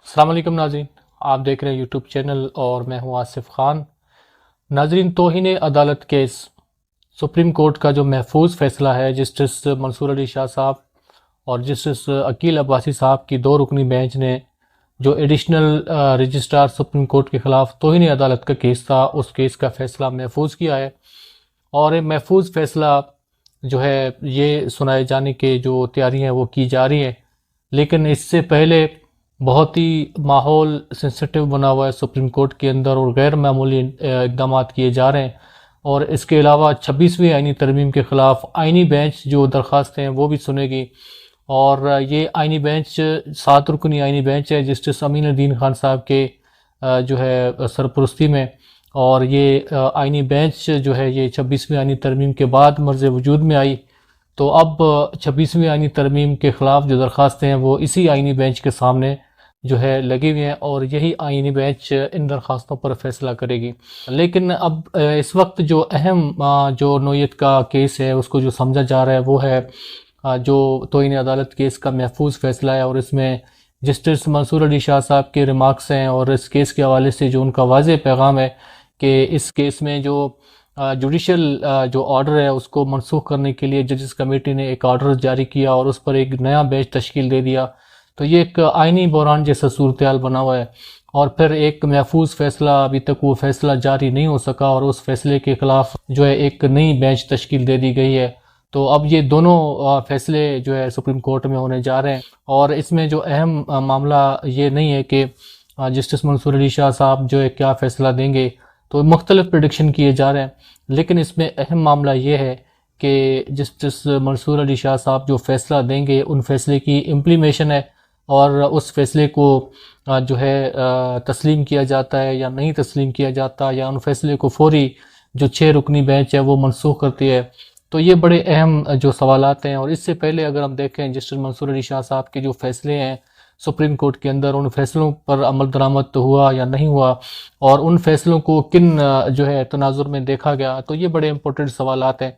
السلام علیکم ناظرین، آپ دیکھ رہے ہیں یوٹیوب چینل اور میں ہوں آصف خان۔ ناظرین، توہین عدالت کیس سپریم کورٹ کا جو محفوظ فیصلہ ہے جسٹس منصور علی شاہ صاحب اور جسٹس عقیل عباسی صاحب کی 2 رکنی بینچ نے جو ایڈیشنل رجسٹرار سپریم کورٹ کے خلاف توہین عدالت کا کیس تھا، اس کیس کا فیصلہ محفوظ کیا ہے۔ اور یہ محفوظ فیصلہ جو ہے یہ سنائے جانے کے جو تیاریاں ہیں وہ کی جا رہی ہیں، لیکن اس سے پہلے بہت ہی ماحول سینسٹیو بنا ہوا ہے سپریم کورٹ کے اندر اور غیر معمولی اقدامات کیے جا رہے ہیں۔ اور اس کے علاوہ 26ویں آئینی ترمیم کے خلاف آئینی بینچ جو درخواستیں ہیں وہ بھی سنے گی، اور یہ آئینی بینچ 7 رکنی آئینی بینچ ہے جسٹس امین الدین خان صاحب کے جو ہے سرپرستی میں، اور یہ آئینی بینچ جو ہے یہ 26ویں آئینی ترمیم کے بعد مرز وجود میں آئی۔ تو اب 26ویں آئینی ترمیم کے خلاف جو درخواستیں ہیں وہ اسی آئینی بینچ کے سامنے جو ہے لگی ہوئی ہیں، اور یہی آئینی بینچ ان درخواستوں پر فیصلہ کرے گی۔ لیکن اب اس وقت جو اہم جو نوعیت کا کیس ہے اس کو جو سمجھا جا رہا ہے وہ ہے جو توہین عدالت کیس کا محفوظ فیصلہ ہے، اور اس میں جسٹس منصور علی شاہ صاحب کے ریمارکس ہیں، اور اس کیس کے حوالے سے جو ان کا واضح پیغام ہے کہ اس کیس میں جو جوڈیشل جو آرڈر ہے اس کو منسوخ کرنے کے لیے ججز کمیٹی نے ایک آرڈر جاری کیا اور اس پر ایک نیا بینچ تشکیل دے دیا، تو یہ ایک آئینی بحران جیسا صورتحال بنا ہوا ہے۔ اور پھر ایک محفوظ فیصلہ، ابھی تک وہ فیصلہ جاری نہیں ہو سکا، اور اس فیصلے کے خلاف جو ہے ایک نئی بینچ تشکیل دے دی گئی ہے۔ تو اب یہ دونوں فیصلے جو ہے سپریم کورٹ میں ہونے جا رہے ہیں، اور اس میں جو اہم معاملہ یہ نہیں ہے کہ جسٹس منصور علی شاہ صاحب جو ہے کیا فیصلہ دیں گے، تو مختلف پریڈکشن کیے جا رہے ہیں، لیکن اس میں اہم معاملہ یہ ہے کہ جسٹس منصور علی شاہ صاحب جو فیصلہ دیں گے ان فیصلے کی امپلیمیشن ہے، اور اس فیصلے کو جو ہے تسلیم کیا جاتا ہے یا نہیں تسلیم کیا جاتا، یا ان فیصلے کو فوری جو 6 رکنی بینچ ہے وہ منسوخ کرتی ہے۔ تو یہ بڑے اہم جو سوالات ہیں، اور اس سے پہلے اگر ہم دیکھیں جسٹس منصور علی شاہ صاحب کے جو فیصلے ہیں سپریم کورٹ کے اندر، ان فیصلوں پر عمل درآمد ہوا یا نہیں ہوا، اور ان فیصلوں کو کن جو ہے تناظر میں دیکھا گیا، تو یہ بڑے امپورٹنٹ سوالات ہیں۔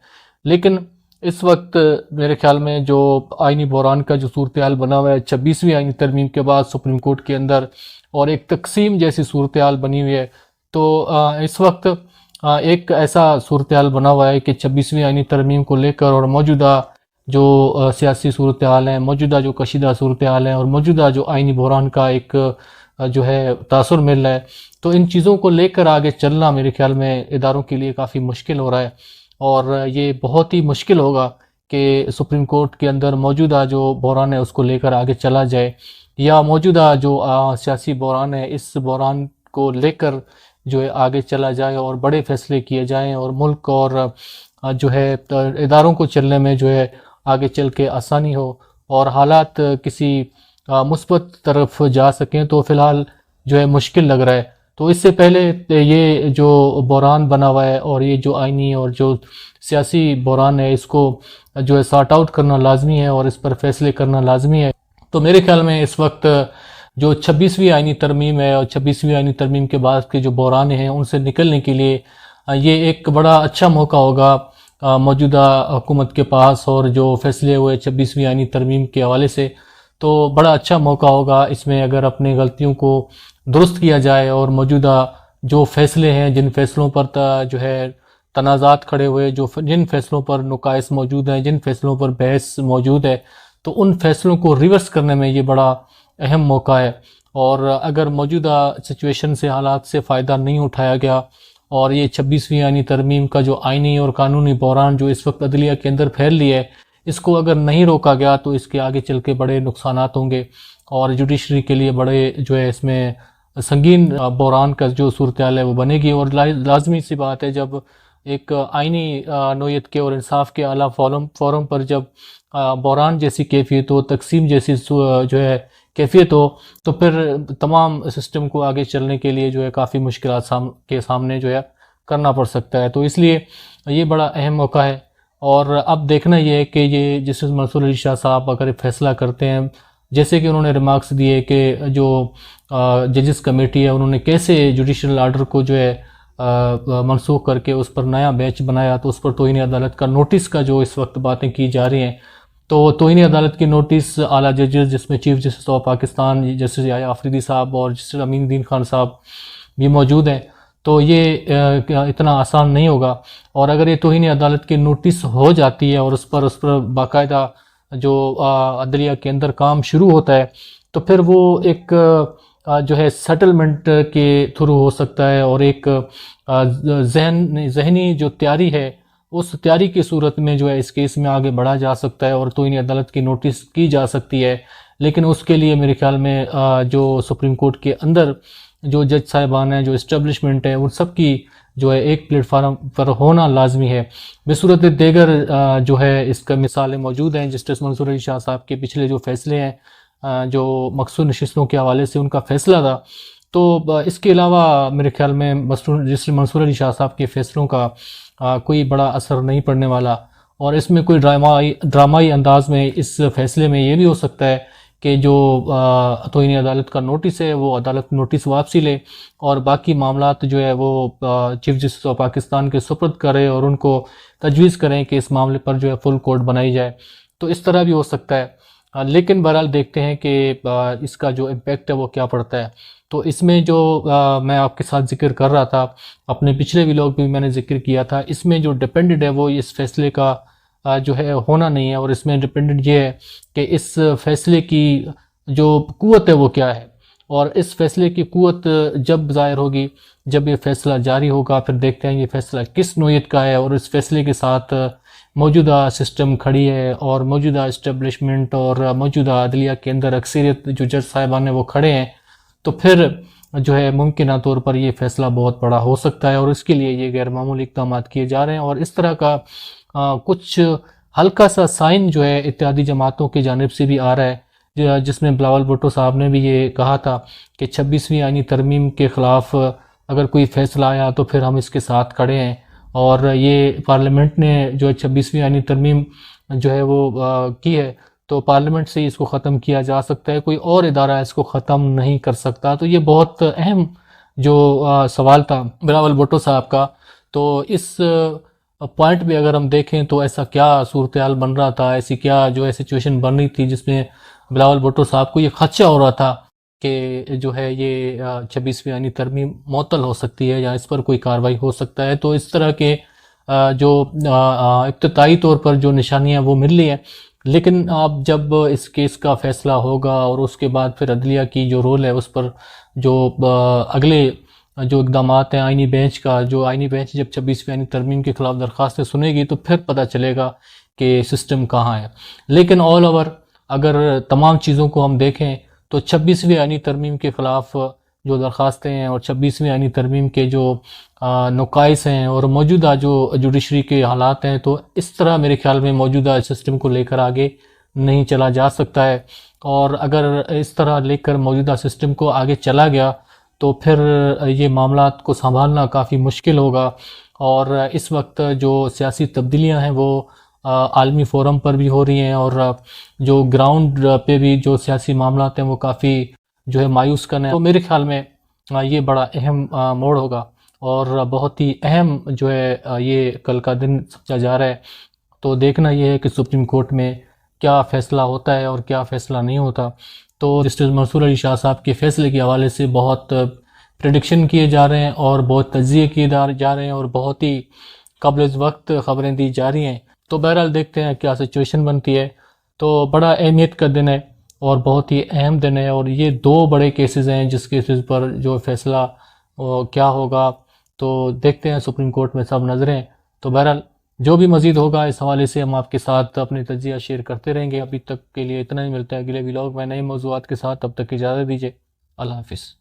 لیکن اس وقت میرے خیال میں جو آئینی بحران کا جو صورتحال بنا ہوا ہے 26ویں آئینی ترمیم کے بعد سپریم کورٹ کے اندر، اور ایک تقسیم جیسی صورتحال بنی ہوئی ہے، تو اس وقت ایک ایسا صورتحال بنا ہوا ہے کہ 26ویں آئینی ترمیم کو لے کر اور موجودہ جو سیاسی صورتحال ہیں، موجودہ جو کشیدہ صورتحال ہیں، اور موجودہ جو آئینی بحران کا ایک جو ہے تاثر مل رہا ہے، تو ان چیزوں کو لے کر آگے چلنا میرے خیال میں اداروں کے لیے کافی مشکل ہو رہا ہے، اور یہ بہت ہی مشکل ہوگا کہ سپریم کورٹ کے اندر موجودہ جو بحران ہے اس کو لے کر آگے چلا جائے، یا موجودہ جو سیاسی بحران ہے اس بحران کو لے کر جو ہے آگے چلا جائے اور بڑے فیصلے کیے جائیں، اور ملک اور جو ہے اداروں کو چلنے میں جو ہے آگے چل کے آسانی ہو اور حالات کسی مثبت طرف جا سکیں، تو فی الحال جو ہے مشکل لگ رہا ہے۔ تو اس سے پہلے یہ جو بحران بنا ہوا ہے، اور یہ جو آئینی اور جو سیاسی بحران ہے، اس کو جو ہے سارٹ آؤٹ کرنا لازمی ہے، اور اس پر فیصلے کرنا لازمی ہے۔ تو میرے خیال میں اس وقت جو 26ویں آئینی ترمیم ہے اور 26ویں آئینی ترمیم کے بعد کے جو بحران ہیں ان سے نکلنے کے لیے یہ ایک بڑا اچھا موقع ہوگا موجودہ حکومت کے پاس، اور جو فیصلے ہوئے 26ویں آئینی ترمیم کے حوالے سے، تو بڑا اچھا موقع ہوگا اس میں اگر اپنے غلطیوں کو درست کیا جائے، اور موجودہ جو فیصلے ہیں جن فیصلوں پر جو ہے تنازعات کھڑے ہوئے، جن فیصلوں پر نقائص موجود ہیں، جن فیصلوں پر بحث موجود ہے، تو ان فیصلوں کو ریورس کرنے میں یہ بڑا اہم موقع ہے۔ اور اگر موجودہ سچویشن سے، حالات سے فائدہ نہیں اٹھایا گیا، اور یہ 26ویں آئینی ترمیم کا جو آئینی اور قانونی بحران جو اس وقت عدلیہ کے اندر پھیل رہی ہے، اس کو اگر نہیں روکا گیا تو اس کے آگے چل کے بڑے نقصانات ہوں گے، اور جوڈیشری کے لیے بڑے جو ہے اس میں سنگین بحران کا جو صورتحال ہے وہ بنے گی۔ اور لازمی سی بات ہے، جب ایک آئینی نوعیت کے اور انصاف کے اعلیٰ فورم پر جب بحران جیسی کیفیت ہو، تقسیم جیسی جو ہے کیفیت ہو، تو پھر تمام سسٹم کو آگے چلنے کے لیے جو ہے کافی مشکلات کے سامنے جو ہے کرنا پڑ سکتا ہے۔ تو اس لیے یہ بڑا اہم موقع ہے، اور اب دیکھنا یہ ہے کہ یہ جسٹس منصور علی شاہ صاحب اگر فیصلہ کرتے ہیں، جیسے کہ انہوں نے ریمارکس دیے کہ جو ججز کمیٹی ہے انہوں نے کیسے جوڈیشل آرڈر کو جو ہے منسوخ کر کے اس پر نیا بینچ بنایا، تو اس پر توہین عدالت کا نوٹس کا جو اس وقت باتیں کی جا رہی ہیں، تو توہین عدالت کی نوٹس اعلیٰ ججز جس میں chief justice of Pakistan justice Yahya Afridi صاحب اور جسٹس امین الدین خان صاحب بھی موجود ہیں، تو یہ اتنا آسان نہیں ہوگا. اور اگر یہ توہین عدالت کی نوٹس ہو جاتی ہے اور اس پر باقاعدہ جو عدلیہ کے اندر کام شروع ہوتا ہے، تو پھر وہ ایک جو ہے سیٹلمنٹ کے تھرو ہو سکتا ہے، اور ایک ذہنی جو تیاری ہے اس تیاری کی صورت میں جو ہے اس کیس میں آگے بڑھا جا سکتا ہے اور توہین عدالت کی نوٹس کی جا سکتی ہے. لیکن اس کے لیے میرے خیال میں جو سپریم کورٹ کے اندر جو جج صاحبان ہیں، جو اسٹیبلشمنٹ ہے، ان سب کی جو ہے ایک پلیٹ فارم پر ہونا لازمی ہے. بصورت دیگر جو ہے اس کا مثالیں موجود ہیں. جسٹس منصور علی شاہ صاحب کے پچھلے جو فیصلے ہیں جو مخصوص نشستوں کے حوالے سے ان کا فیصلہ تھا، تو اس کے علاوہ میرے خیال میں جسٹس منصور علی شاہ صاحب کے فیصلوں کا کوئی بڑا اثر نہیں پڑنے والا. اور اس میں کوئی ڈرامائی انداز میں اس فیصلے میں یہ بھی ہو سکتا ہے کہ جو توہین عدالت کا نوٹس ہے وہ عدالت نوٹس واپسی لے اور باقی معاملات جو ہے وہ چیف جسٹس آف پاکستان کے سپرد کرے اور ان کو تجویز کریں کہ اس معاملے پر جو ہے فل کورٹ بنائی جائے. تو اس طرح بھی ہو سکتا ہے. لیکن بہرحال دیکھتے ہیں کہ اس کا جو امپیکٹ ہے وہ کیا پڑتا ہے. تو اس میں جو میں آپ کے ساتھ ذکر کر رہا تھا، اپنے پچھلے ویلاگ بھی میں نے ذکر کیا تھا، اس میں جو ڈیپینڈنٹ ہے وہ اس فیصلے کا جو ہے ہونا نہیں ہے. اور اس میں ڈیپینڈنٹ یہ ہے کہ اس فیصلے کی جو قوت ہے وہ کیا ہے، اور اس فیصلے کی قوت جب ظاہر ہوگی جب یہ فیصلہ جاری ہوگا. پھر دیکھتے ہیں یہ فیصلہ کس نوعیت کا ہے اور اس فیصلے کے ساتھ موجودہ سسٹم کھڑی ہے اور موجودہ اسٹیبلشمنٹ اور موجودہ عدلیہ کے اندر اکثریت جو جج صاحبان ہیں وہ کھڑے ہیں، تو پھر جو ہے ممکنہ طور پر یہ فیصلہ بہت بڑا ہو سکتا ہے. اور اس کے لیے یہ غیر معمولی اقدامات کیے جا رہے ہیں. اور اس طرح کا کچھ ہلکا سا سائن جو ہے اتحادی جماعتوں کی جانب سے بھی آ رہا ہے، جس میں بلاول بھٹو صاحب نے بھی یہ کہا تھا کہ 26ویں آئینی ترمیم کے خلاف اگر کوئی فیصلہ آیا تو پھر ہم اس کے ساتھ کھڑے ہیں. اور یہ پارلیمنٹ نے جو 26ویں آئینی ترمیم جو ہے وہ کی ہے، تو پارلیمنٹ سے اس کو ختم کیا جا سکتا ہے، کوئی اور ادارہ اس کو ختم نہیں کر سکتا. تو یہ بہت اہم جو سوال تھا بلاول بھٹو صاحب کا. تو اس پوائنٹ بھی اگر ہم دیکھیں تو ایسا کیا صورتحال بن رہا تھا، ایسی کیا جو ہے سچویشن بن رہی تھی جس میں بلاول بھٹو صاحب کو یہ خدشہ ہو رہا تھا کہ جو ہے یہ 26ویں آئینی ترمیم معطل ہو سکتی ہے یا اس پر کوئی کارروائی ہو سکتا ہے. تو اس طرح کے جو ابتدائی طور پر جو نشانیاں وہ مل رہی ہیں. لیکن اب جب اس کیس کا فیصلہ ہوگا اور اس کے بعد پھر عدلیہ کی جو رول ہے اس پر جو اگلے جو اقدامات ہیں آئینی بینچ کا، جو آئینی بینچ جب 26ویں آئینی ترمیم کے خلاف درخواستیں سنے گی تو پھر پتہ چلے گا کہ سسٹم کہاں ہے. لیکن آل اوور اگر تمام چیزوں کو ہم دیکھیں تو 26ویں آئینی ترمیم کے خلاف جو درخواستیں ہیں اور 26ویں آئینی ترمیم کے جو نقائص ہیں اور موجودہ جو جوڈیشری کے حالات ہیں، تو اس طرح میرے خیال میں موجودہ سسٹم کو لے کر آگے نہیں چلا جا سکتا ہے. اور اگر اس طرح لے کر موجودہ سسٹم کو آگے چلا گیا تو پھر یہ معاملات کو سنبھالنا کافی مشکل ہوگا. اور اس وقت جو سیاسی تبدیلیاں ہیں وہ عالمی فورم پر بھی ہو رہی ہیں اور جو گراؤنڈ پہ بھی جو سیاسی معاملات ہیں وہ کافی جو ہے مایوس کن ہیں. تو میرے خیال میں یہ بڑا اہم موڑ ہوگا اور بہت ہی اہم جو ہے یہ کل کا دن سمجھا جا رہا ہے. تو دیکھنا یہ ہے کہ سپریم کورٹ میں کیا فیصلہ ہوتا ہے اور کیا فیصلہ نہیں ہوتا. تو جسٹس منصور علی شاہ صاحب کے فیصلے کے حوالے سے بہت پریڈکشن کیے جا رہے ہیں اور بہت تجزیے کیے جا رہے ہیں اور بہت ہی قبل از وقت خبریں دی جا رہی ہیں. تو بہرحال دیکھتے ہیں کیا سچویشن بنتی ہے. تو بڑا اہمیت کا دن ہے اور بہت ہی اہم دن ہے، اور یہ دو بڑے کیسز ہیں جس کیسز پر جو فیصلہ کیا ہوگا. تو دیکھتے ہیں سپریم کورٹ میں سب نظریں. تو بہرحال جو بھی مزید ہوگا اس حوالے سے ہم آپ کے ساتھ اپنی تجزیہ شیئر کرتے رہیں گے. ابھی تک کے لیے اتنا ہی، ملتا ہے اگلے ولاگ میں نئے موضوعات کے ساتھ. تب تک اجازت دیجیے. اللہ حافظ.